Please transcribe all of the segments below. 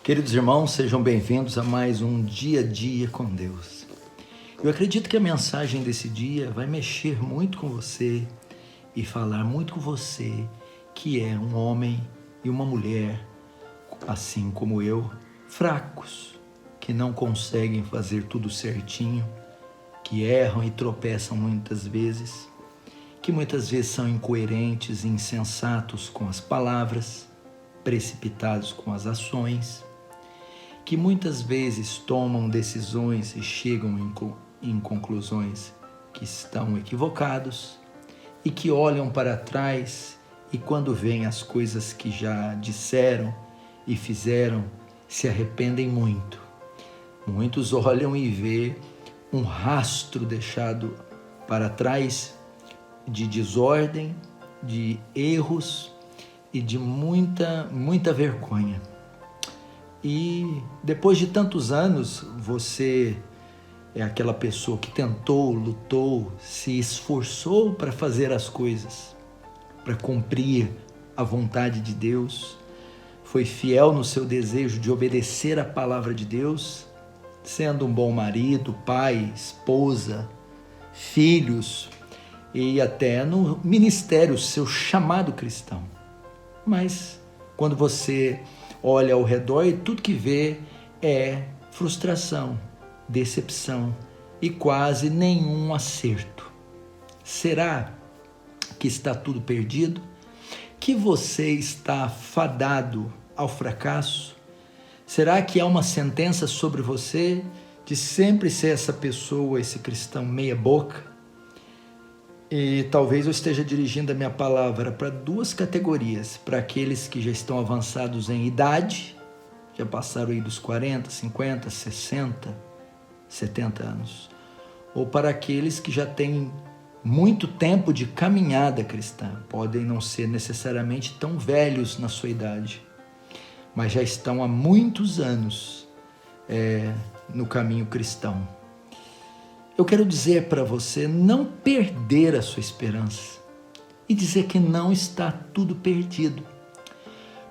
Queridos irmãos, sejam bem-vindos a mais um Dia a Dia com Deus. Eu acredito que a mensagem desse dia vai mexer muito com você e falar muito com você, que é um homem e uma mulher, assim como eu, fracos, que não conseguem fazer tudo certinho, que erram e tropeçam muitas vezes, que muitas vezes são incoerentes e insensatos com as palavras, precipitados com as ações, que muitas vezes tomam decisões e chegam em conclusões que estão equivocados e que olham para trás e quando veem as coisas que já disseram e fizeram, se arrependem muito. Muitos olham e vê um rastro deixado para trás de desordem, de erros e de muita vergonha. E depois de tantos anos, você é aquela pessoa que tentou, lutou, se esforçou para fazer as coisas, para cumprir a vontade de Deus, foi fiel no seu desejo de obedecer a palavra de Deus, sendo um bom marido, pai, esposa, filhos e até no ministério, seu chamado cristão. Mas quando você olha ao redor e tudo que vê é frustração, decepção e quase nenhum acerto. Será que está tudo perdido? Que você está fadado ao fracasso? Será que há uma sentença sobre você de sempre ser essa pessoa, esse cristão meia boca? E talvez eu esteja dirigindo a minha palavra para duas categorias, para aqueles que já estão avançados em idade, já passaram aí dos 40, 50, 60, 70 anos, ou para aqueles que já têm muito tempo de caminhada cristã, podem não ser necessariamente tão velhos na sua idade, mas já estão há muitos anos no caminho cristão. Eu quero dizer para você não perder a sua esperança e dizer que não está tudo perdido,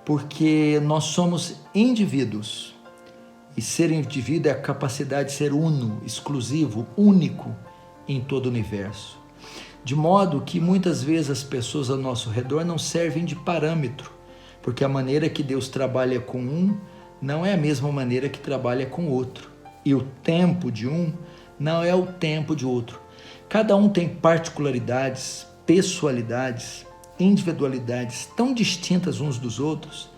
porque nós somos indivíduos e ser indivíduo é a capacidade de ser uno, exclusivo, único em todo o universo. De modo que muitas vezes as pessoas ao nosso redor não servem de parâmetro, porque a maneira que Deus trabalha com um não é a mesma maneira que trabalha com o outro, e o tempo de um não é o tempo de outro. Cada um tem particularidades, pessoalidades, individualidades tão distintas uns dos outros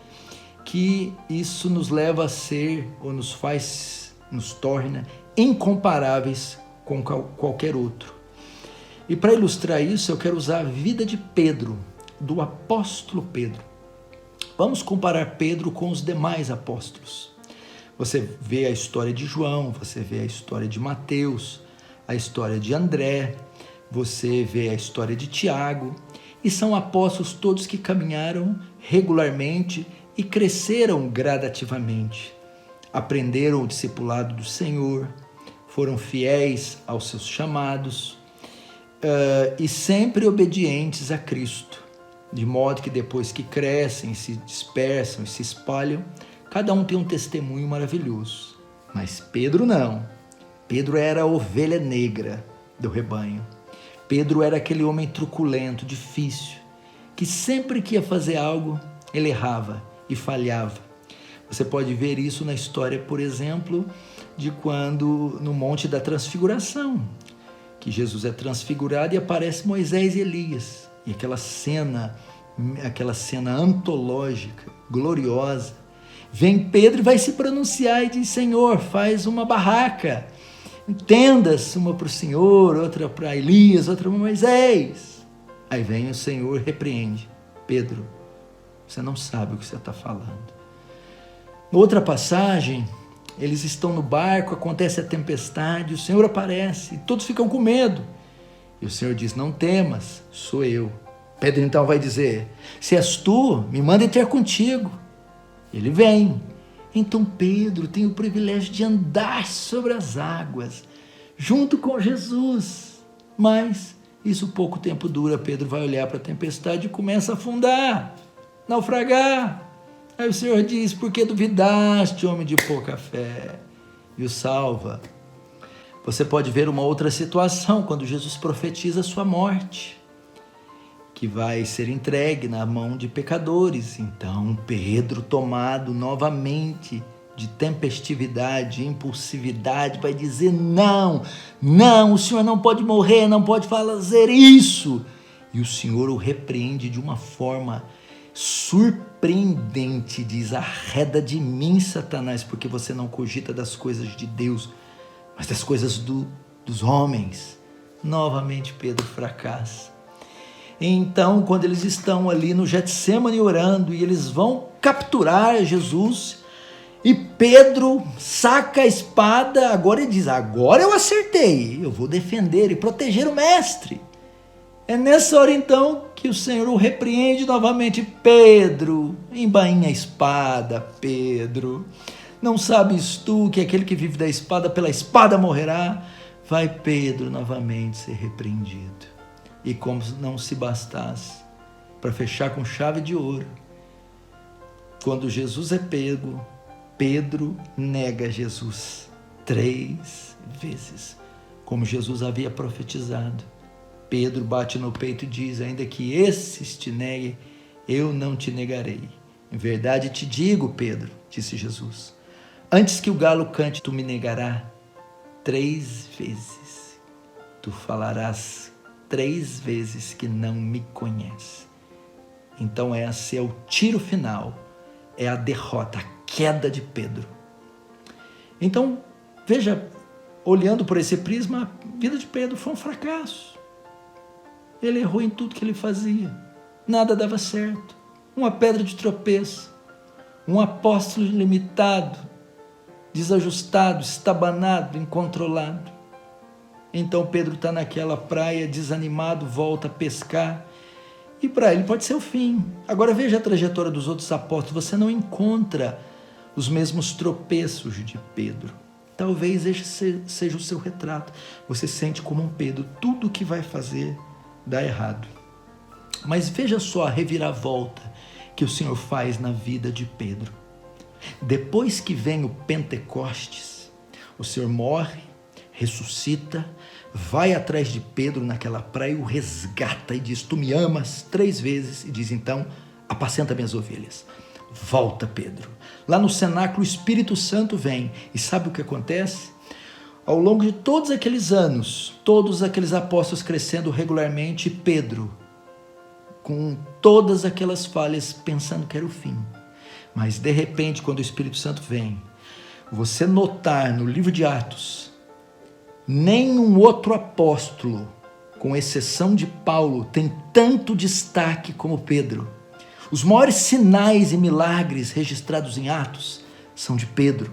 que isso nos leva a ser ou nos torna incomparáveis com qualquer outro. E para ilustrar isso, eu quero usar a vida de Pedro, do apóstolo Pedro. Vamos comparar Pedro com os demais apóstolos. Você vê a história de João, você vê a história de Mateus, a história de André, você vê a história de Tiago, e são apóstolos todos que caminharam regularmente e cresceram gradativamente. Aprenderam o discipulado do Senhor, foram fiéis aos seus chamados e sempre obedientes a Cristo, de modo que depois que crescem, se dispersam e se espalham, cada um tem um testemunho maravilhoso. Mas Pedro não. Pedro era a ovelha negra do rebanho. Pedro era aquele homem truculento, difícil, que sempre que ia fazer algo, ele errava e falhava. Você pode ver isso na história, por exemplo, de quando no Monte da Transfiguração, que Jesus é transfigurado e aparece Moisés e Elias. E aquela cena antológica, gloriosa. Vem Pedro e vai se pronunciar e diz: Senhor, faz uma barraca, tendas, uma para o Senhor, outra para Elias, outra para Moisés. Aí vem o Senhor e repreende: Pedro, você não sabe o que você está falando. Outra passagem, eles estão no barco, acontece a tempestade, o Senhor aparece e todos ficam com medo. E o Senhor diz: não temas, sou eu. Pedro então vai dizer: se és tu, me manda ter contigo. Ele vem. Então Pedro tem o privilégio de andar sobre as águas, junto com Jesus. Mas isso pouco tempo dura. Pedro vai olhar para a tempestade e começa a afundar, naufragar. Aí o Senhor diz: por que duvidaste, homem de pouca fé? E o salva. Você pode ver uma outra situação quando Jesus profetiza a sua morte, que vai ser entregue na mão de pecadores. Então Pedro, tomado novamente de tempestividade, impulsividade, vai dizer: não, o Senhor não pode morrer, não pode fazer isso. E o Senhor o repreende de uma forma surpreendente, diz: arreda de mim, Satanás, porque você não cogita das coisas de Deus, mas das coisas dos homens. Novamente Pedro fracassa. Então, quando eles estão ali no Getsêmani orando, e eles vão capturar Jesus, e Pedro saca a espada, agora ele diz: agora eu acertei, eu vou defender e proteger o mestre. É nessa hora então que o Senhor o repreende novamente: Pedro, embainha a espada, Pedro. Não sabes tu que aquele que vive da espada, pela espada morrerá? Vai Pedro novamente ser repreendido. E como não se bastasse, para fechar com chave de ouro, quando Jesus é pego, Pedro nega Jesus 3 vezes, como Jesus havia profetizado. Pedro bate no peito e diz: ainda que esses te neguem, eu não te negarei. Em verdade te digo, Pedro, disse Jesus, antes que o galo cante, tu me negarás 3 vezes. Tu falarás 3 vezes que não me conhece. Então esse é o tiro final, é a derrota, a queda de Pedro. Então, veja, olhando por esse prisma, a vida de Pedro foi um fracasso. Ele errou em tudo que ele fazia, nada dava certo, uma pedra de tropeço, um apóstolo limitado, desajustado, estabanado, incontrolado. Então Pedro está naquela praia, desanimado, volta a pescar, e para ele pode ser o fim. Agora veja a trajetória dos outros apóstolos, você não encontra os mesmos tropeços de Pedro. Talvez esse seja o seu retrato. Você sente como um Pedro, tudo que vai fazer dá errado. Mas veja só a reviravolta que o Senhor faz na vida de Pedro. Depois que vem o Pentecostes, o Senhor morre, ressuscita, vai atrás de Pedro naquela praia, o resgata e diz: tu me amas 3 vezes, e diz: então apacenta minhas ovelhas. Volta Pedro. Lá no cenáculo o Espírito Santo vem, e sabe o que acontece? Ao longo de todos aqueles anos, todos aqueles apóstolos crescendo regularmente, Pedro com todas aquelas falhas, pensando que era o fim. Mas de repente, quando o Espírito Santo vem, você notar no livro de Atos, nenhum outro apóstolo, com exceção de Paulo, tem tanto destaque como Pedro. Os maiores sinais e milagres registrados em Atos são de Pedro.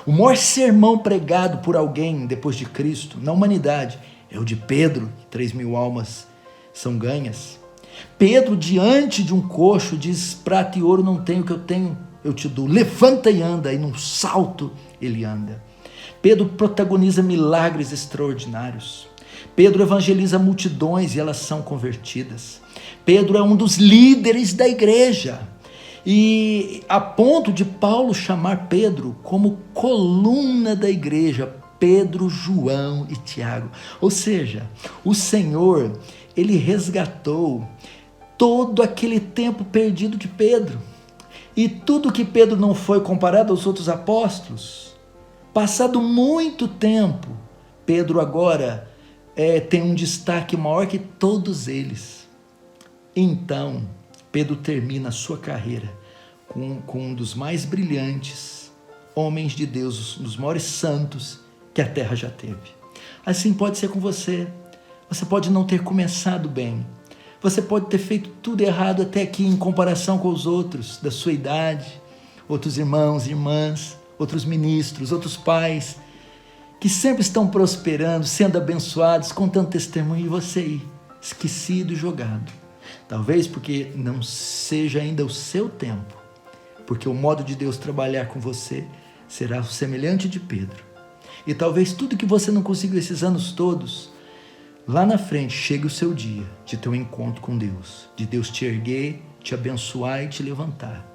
O maior sermão pregado por alguém depois de Cristo, na humanidade, é o de Pedro. 3.000 almas são ganhas. Pedro, diante de um coxo, diz: prata e ouro não tenho, o que eu tenho eu te dou. Levanta e anda. E num salto ele anda. Pedro protagoniza milagres extraordinários. Pedro evangeliza multidões e elas são convertidas. Pedro é um dos líderes da igreja. E a ponto de Paulo chamar Pedro como coluna da igreja, Pedro, João e Tiago. Ou seja, o Senhor, ele resgatou todo aquele tempo perdido de Pedro. E tudo que Pedro não foi comparado aos outros apóstolos, passado muito tempo, Pedro agora tem um destaque maior que todos eles. Então, Pedro termina a sua carreira com um dos mais brilhantes homens de Deus, um dos maiores santos que a terra já teve. Assim pode ser com você. Você pode não ter começado bem. Você pode ter feito tudo errado até aqui em comparação com os outros da sua idade, outros irmãos e irmãs, outros ministros, outros pais, que sempre estão prosperando, sendo abençoados, contando testemunho, e você aí, esquecido e jogado. Talvez porque não seja ainda o seu tempo, porque o modo de Deus trabalhar com você será semelhante de Pedro. E talvez tudo que você não conseguiu esses anos todos, lá na frente chegue o seu dia de ter um encontro com Deus, de Deus te erguer, te abençoar e te levantar.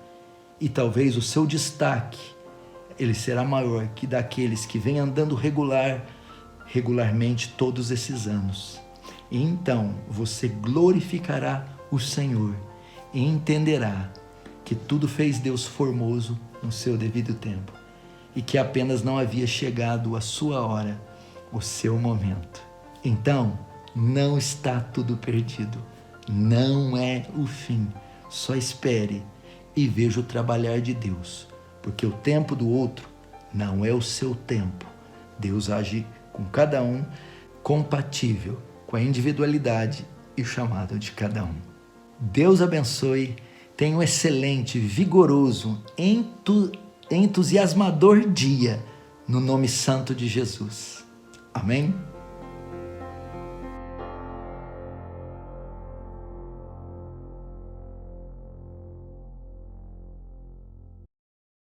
E talvez o seu destaque, ele será maior que daqueles que vêm andando regularmente todos esses anos. E então você glorificará o Senhor e entenderá que tudo fez Deus formoso no seu devido tempo e que apenas não havia chegado a sua hora, o seu momento. Então, não está tudo perdido. Não é o fim. Só espere e veja o trabalhar de Deus, porque o tempo do outro não é o seu tempo. Deus age com cada um compatível com a individualidade e o chamado de cada um. Deus abençoe. Tenha um excelente, vigoroso, entusiasmador dia no nome santo de Jesus. Amém?